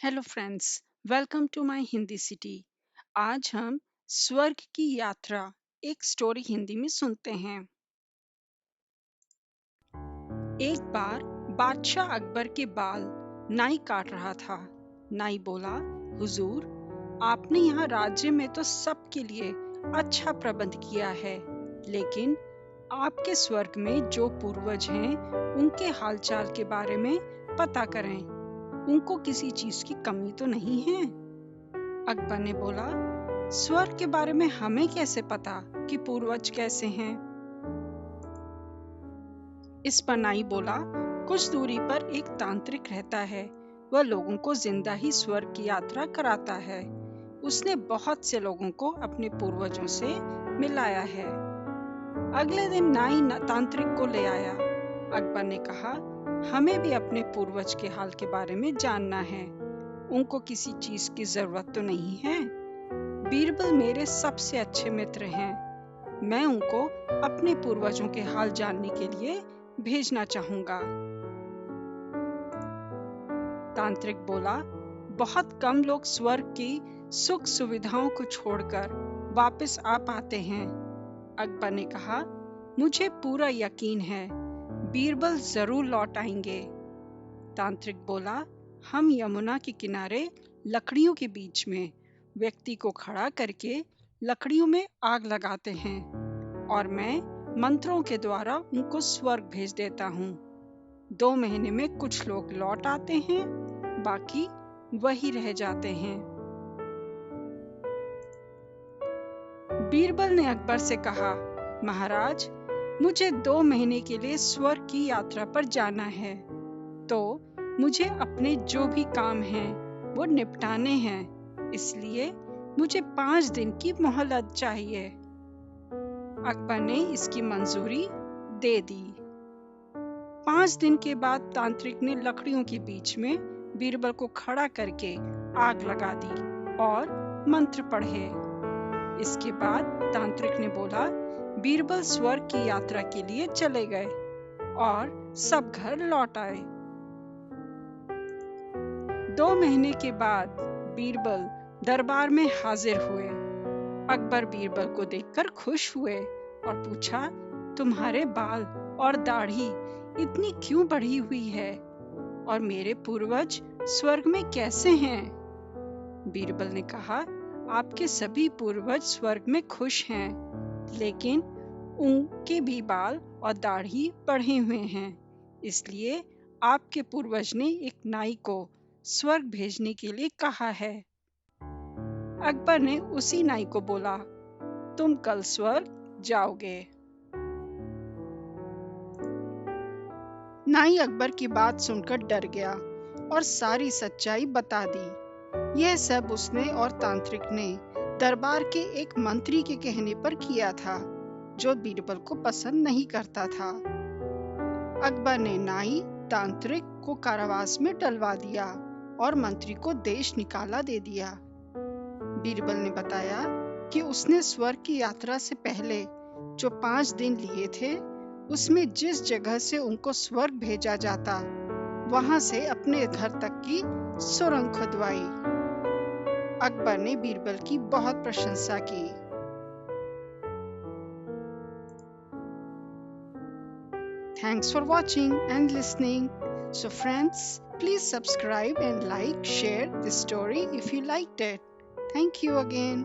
Hello friends, welcome to my Hindi city. आज हम स्वर्ग की यात्रा एक स्टोरी हिंदी में सुनते हैं। एक बार बादशाह अकबर के बाल नाई काट रहा था। नाई बोला, हुजूर, आपने यहाँ राज्य में तो सबके लिए अच्छा प्रबंध किया है, लेकिन आपके स्वर्ग में जो पूर्वज हैं, उनके हालचाल के बारे में पता करें। उनको किसी चीज की कमी तो नहीं है? अकबर ने बोला, स्वर्ग के बारे में हमें कैसे पता कि पूर्वज कैसे हैं? इस पर नाई बोला, कुछ दूरी पर एक तांत्रिक रहता है। वह लोगों को जिंदा ही स्वर्ग की यात्रा कराता है। उसने बहुत से लोगों को अपने पूर्वजों से मिलाया है। अगले दिन नाई तांत्रिक को ले आया। अकबर ने कहा, हमें भी अपने पूर्वज के हाल के बारे में जानना है। उनको किसी चीज की जरूरत तो नहीं है? बीरबल मेरे सबसे अच्छे मित्र हैं। मैं उनको अपने पूर्वजों के हाल जानने के लिए भेजना चाहूंगा। तांत्रिक बोला, बहुत कम लोग स्वर्ग की सुख सुविधाओं को छोड़कर वापस आ पाते हैं। अकबर ने कहा, मुझे पूरा यकीन है, बीरबल जरूर लौट आएंगे। तांत्रिक बोला, हम यमुना के किनारे लकड़ियों के बीच में व्यक्ति को खड़ा करके लकड़ियों में आग लगाते हैं और मैं मंत्रों के द्वारा उनको स्वर्ग भेज देता हूँ। 2 महीने में कुछ लोग लौट आते हैं, बाकी वही रह जाते हैं। बीरबल ने अकबर से कहा, महाराज, मुझे 2 महीने के लिए स्वर्ग की यात्रा पर जाना है, तो मुझे अपने जो भी काम हैं वो निपटाने हैं, इसलिए मुझे 5 दिन की मोहलत चाहिए। अकबर ने इसकी मंजूरी दे दी। 5 दिन के बाद तांत्रिक ने लकड़ियों के बीच में बीरबल को खड़ा करके आग लगा दी और मंत्र पढ़े। इसके बाद तांत्रिक ने बोला, बीरबल स्वर्ग की यात्रा के लिए चले गए और सब घर लौट आए। 2 महीने के बाद बीरबल दरबार में हाजिर हुए। अकबर बीरबल को देखकर खुश हुए और पूछा, तुम्हारे बाल और दाढ़ी इतनी क्यों बढ़ी हुई है और मेरे पूर्वज स्वर्ग में कैसे हैं? बीरबल ने कहा, आपके सभी पूर्वज स्वर्ग में खुश हैं, लेकिन उनके भी बाल और दाढ़ी बढ़े हुए हैं, इसलिए आपके पूर्वज ने एक नाई को स्वर्ग भेजने के लिए कहा है। अकबर ने उसी नाई को बोला, तुम कल स्वर्ग जाओगे। नाई अकबर की बात सुनकर डर गया और सारी सच्चाई बता दी। यह सब उसने और तांत्रिक ने दरबार के एक मंत्री के कहने पर किया था, जो बीरबल को पसंद नहीं करता था। अकबर ने नाई तांत्रिक को कारावास में डलवा दिया और मंत्री को देश निकाला दे दिया। बीरबल ने बताया कि उसने स्वर्ग की यात्रा से पहले जो 5 दिन लिए थे, उसमें जिस जगह से उनको स्वर्ग भेजा जाता, वहां से अपने घर तक की सुरंग खुदवाई। अकबर ने बीरबल की बहुत प्रशंसा की। Thanks for watching and listening. So friends, please subscribe and like, share this story if you liked it. Thank you again.